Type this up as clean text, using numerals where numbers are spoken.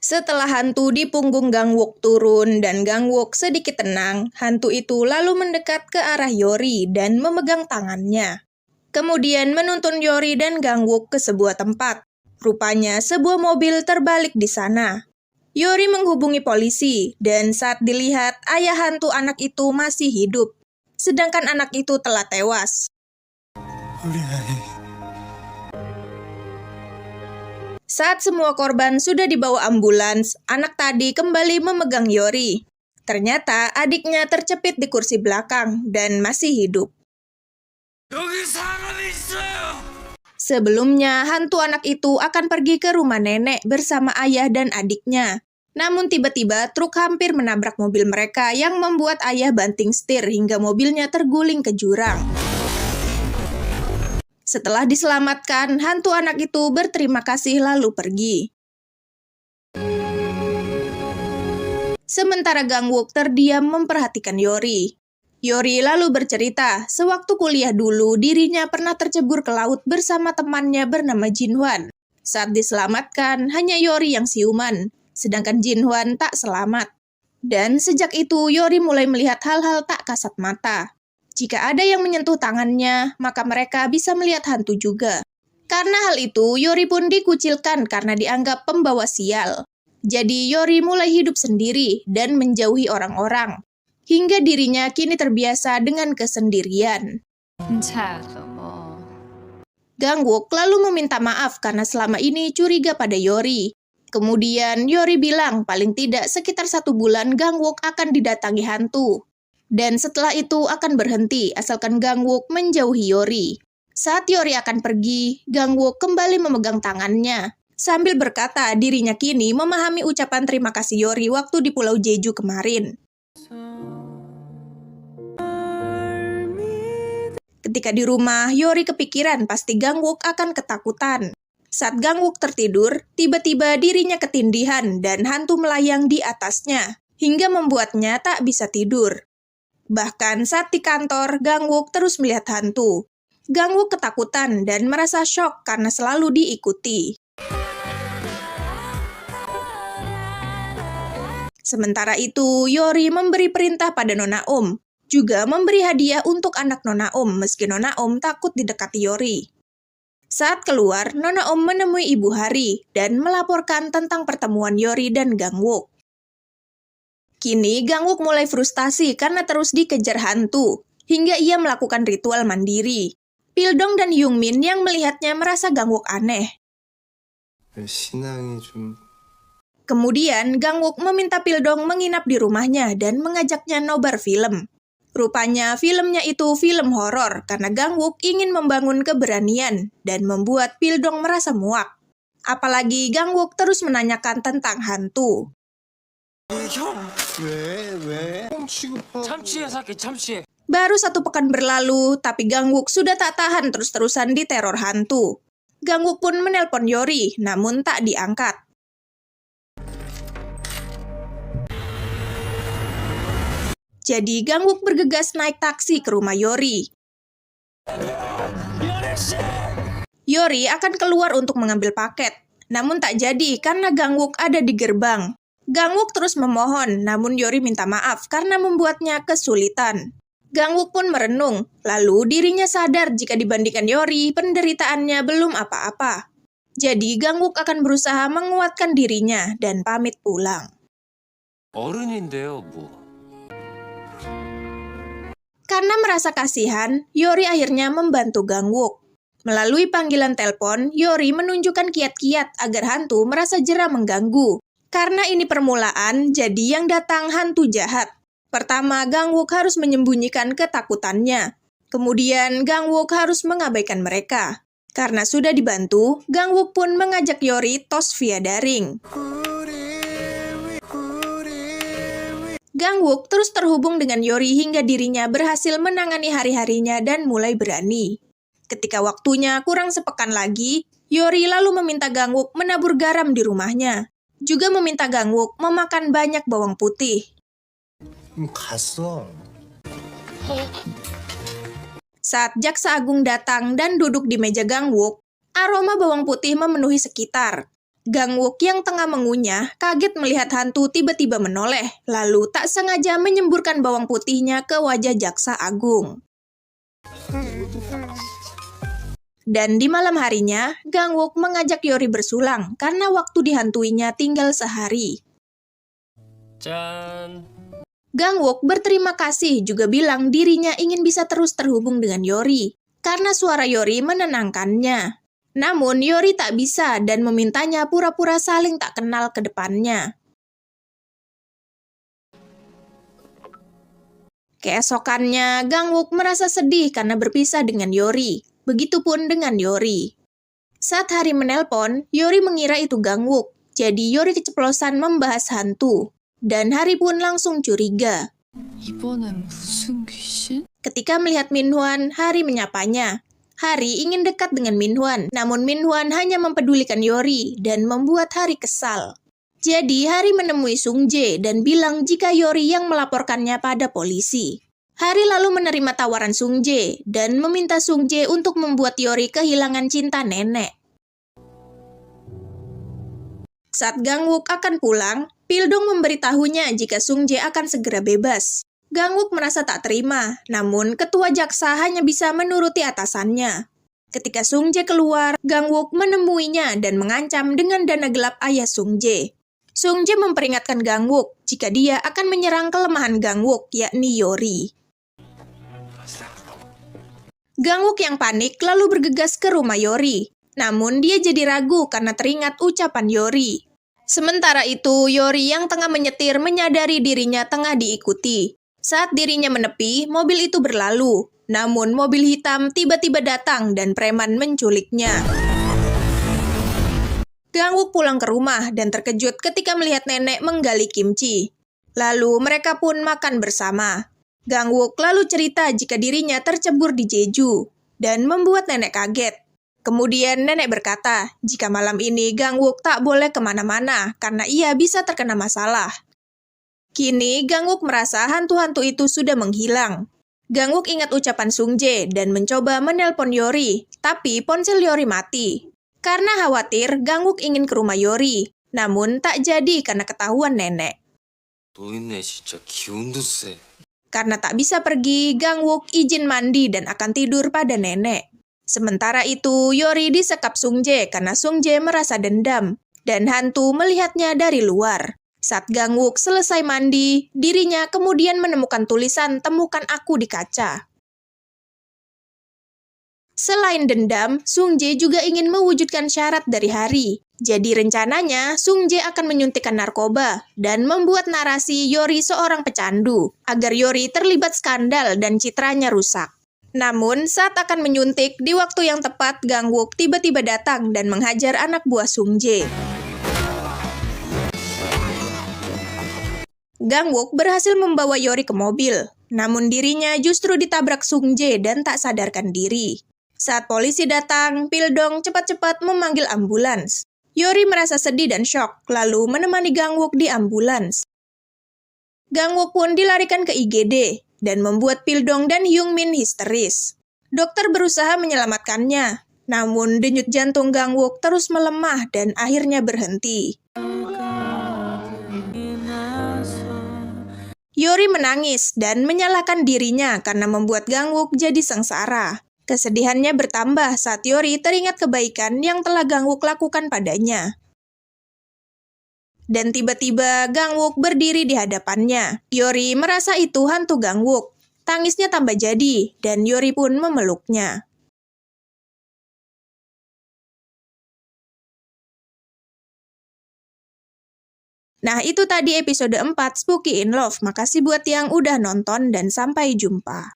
Setelah hantu di punggung Gangwok turun dan Gangwok sedikit tenang, hantu itu lalu mendekat ke arah Yori dan memegang tangannya. Kemudian menuntun Yori dan Gangwok ke sebuah tempat. Rupanya sebuah mobil terbalik di sana. Yori menghubungi polisi dan saat dilihat ayah hantu anak itu masih hidup, sedangkan anak itu telah tewas. Saat semua korban sudah dibawa ambulans, anak tadi kembali memegang Yori. Ternyata adiknya tercepit di kursi belakang dan masih hidup. Sebelumnya, hantu anak itu akan pergi ke rumah nenek bersama ayah dan adiknya. Namun tiba-tiba truk hampir menabrak mobil mereka yang membuat ayah banting setir hingga mobilnya terguling ke jurang. Setelah diselamatkan, hantu anak itu berterima kasih lalu pergi. Sementara Gangwok terdiam memperhatikan Yori. Yori lalu bercerita, sewaktu kuliah dulu dirinya pernah tercebur ke laut bersama temannya bernama Jinhwan. Saat diselamatkan, hanya Yori yang siuman, sedangkan Jinhwan tak selamat. Dan sejak itu, Yori mulai melihat hal-hal tak kasat mata. Jika ada yang menyentuh tangannya, maka mereka bisa melihat hantu juga. Karena hal itu, Yori pun dikucilkan karena dianggap pembawa sial. Jadi Yori mulai hidup sendiri dan menjauhi orang-orang. Hingga dirinya kini terbiasa dengan kesendirian. Gangwok lalu meminta maaf karena selama ini curiga pada Yori. Kemudian Yori bilang paling tidak sekitar 1 bulan Gangwok akan didatangi hantu. Dan setelah itu akan berhenti asalkan Gangwok menjauhi Yori. Saat Yori akan pergi, Gangwok kembali memegang tangannya. Sambil berkata dirinya kini memahami ucapan terima kasih Yori waktu di Pulau Jeju kemarin. Ketika di rumah, Yori kepikiran pasti Gangwok akan ketakutan. Saat Gangwok tertidur, tiba-tiba dirinya ketindihan dan hantu melayang di atasnya, hingga membuatnya tak bisa tidur. Bahkan saat di kantor, Gangwok terus melihat hantu. Gangwok ketakutan dan merasa syok karena selalu diikuti. Sementara itu, Yori memberi perintah pada Nona Om, juga memberi hadiah untuk anak Nona Om meski Nona Om takut didekati Yori. Saat keluar, Nona Om menemui Ibu Hari dan melaporkan tentang pertemuan Yori dan Gangwok. Kini Gangwok mulai frustasi karena terus dikejar hantu, hingga ia melakukan ritual mandiri. Pildong dan Yungmin yang melihatnya merasa Gangwok aneh. Kemudian Gangwok meminta Pildong menginap di rumahnya dan mengajaknya nobar film. Rupanya filmnya itu film horor karena Gangwok ingin membangun keberanian dan membuat Pildong merasa muak. Apalagi Gangwok terus menanyakan tentang hantu. Baru 1 pekan berlalu, tapi Gangwok sudah tak tahan terus-terusan diteror hantu. Gangwok pun menelpon Yori, namun tak diangkat. Jadi Gangwok bergegas naik taksi ke rumah Yori. Yori akan keluar untuk mengambil paket, namun tak jadi karena Gangwok ada di gerbang. Gangwok terus memohon, namun Yori minta maaf karena membuatnya kesulitan. Gangwok pun merenung, lalu dirinya sadar jika dibandingkan Yori, penderitaannya belum apa-apa. Jadi Gangwok akan berusaha menguatkan dirinya dan pamit pulang. Karena merasa kasihan, Yori akhirnya membantu Gangwok. Melalui panggilan telepon, Yori menunjukkan kiat-kiat agar hantu merasa jera mengganggu. Karena ini permulaan, jadi yang datang hantu jahat. Pertama, Gangwok harus menyembunyikan ketakutannya. Kemudian, Gangwok harus mengabaikan mereka. Karena sudah dibantu, Gangwok pun mengajak Yori tos via daring. Gangwok terus terhubung dengan Yori hingga dirinya berhasil menangani hari-harinya dan mulai berani. Ketika waktunya kurang sepekan lagi, Yori lalu meminta Gangwok menabur garam di rumahnya. Juga meminta Gangwok memakan banyak bawang putih. Saat Jaksa Agung datang dan duduk di meja Gangwok, aroma bawang putih memenuhi sekitar. Gangwook yang tengah mengunyah kaget melihat hantu tiba-tiba menoleh, lalu tak sengaja menyemburkan bawang putihnya ke wajah jaksa agung. Dan di malam harinya, Gangwook mengajak Yori bersulang karena waktu dihantuinya tinggal sehari. Gangwook berterima kasih juga bilang dirinya ingin bisa terus terhubung dengan Yori, karena suara Yori menenangkannya. Namun Yori tak bisa dan memintanya pura-pura saling tak kenal ke depannya. Keesokannya, Gangwook merasa sedih karena berpisah dengan Yori. Begitupun dengan Yori. Saat Hari menelpon, Yori mengira itu Gangwook. Jadi Yori keceplosan membahas hantu. Dan Hari pun langsung curiga. Ketika melihat Minhwan, Hari menyapanya. Hari ingin dekat dengan Minhwan, namun Minhwan hanya mempedulikan Yori dan membuat Hari kesal. Jadi Hari menemui Sungjae dan bilang jika Yori yang melaporkannya pada polisi. Hari lalu menerima tawaran Sungjae dan meminta Sungjae untuk membuat Yori kehilangan cinta nenek. Saat Gangwook akan pulang, Pildong memberitahunya jika Sungjae akan segera bebas. Gangwook merasa tak terima, namun ketua jaksa hanya bisa menuruti atasannya. Ketika Sungjae keluar, Gangwook menemuinya dan mengancam dengan dana gelap ayah Sungjae. Sungjae memperingatkan Gangwook jika dia akan menyerang kelemahan Gangwook, yakni Yori. Gangwook yang panik lalu bergegas ke rumah Yori. Namun dia jadi ragu karena teringat ucapan Yori. Sementara itu, Yori yang tengah menyetir menyadari dirinya tengah diikuti. Saat dirinya menepi, mobil itu berlalu. Namun mobil hitam tiba-tiba datang dan preman menculiknya. Gangwook pulang ke rumah dan terkejut ketika melihat nenek menggali kimchi. Lalu mereka pun makan bersama. Gangwook lalu cerita jika dirinya tercebur di Jeju dan membuat nenek kaget. Kemudian nenek berkata jika malam ini Gangwook tak boleh kemana-mana karena ia bisa terkena masalah. Kini Gangwook merasa hantu-hantu itu sudah menghilang. Gangwook ingat ucapan Sungjae dan mencoba menelpon Yori, tapi ponsel Yori mati. Karena khawatir, Gangwook ingin ke rumah Yori, namun tak jadi karena ketahuan nenek. Karena tak bisa pergi, Gangwook izin mandi dan akan tidur pada nenek. Sementara itu, Yori disekap Sungjae karena Sungjae merasa dendam, dan hantu melihatnya dari luar. Saat Gangwook selesai mandi, dirinya kemudian menemukan tulisan "Temukan aku" di kaca. Selain dendam, Sungjae juga ingin mewujudkan syarat dari Hari. Jadi rencananya, Sungjae akan menyuntikkan narkoba dan membuat narasi Yori seorang pecandu, agar Yori terlibat skandal dan citranya rusak. Namun, saat akan menyuntik, di waktu yang tepat, Gangwook tiba-tiba datang dan menghajar anak buah Sungjae. Gangwook berhasil membawa Yori ke mobil, namun dirinya justru ditabrak Sungjae dan tak sadarkan diri. Saat polisi datang, Pildong cepat-cepat memanggil ambulans. Yori merasa sedih dan syok, lalu menemani Gangwook di ambulans. Gangwook pun dilarikan ke IGD, dan membuat Pildong dan Hyungmin histeris. Dokter berusaha menyelamatkannya, namun denyut jantung Gangwook terus melemah dan akhirnya berhenti. Yori menangis dan menyalahkan dirinya karena membuat Gangwook jadi sengsara. Kesedihannya bertambah saat Yori teringat kebaikan yang telah Gangwook lakukan padanya. Dan tiba-tiba Gangwook berdiri di hadapannya. Yori merasa itu hantu Gangwook. Tangisnya tambah jadi, dan Yori pun memeluknya. Nah, itu tadi episode 4 Spooky in Love. Makasih buat yang udah nonton dan sampai jumpa.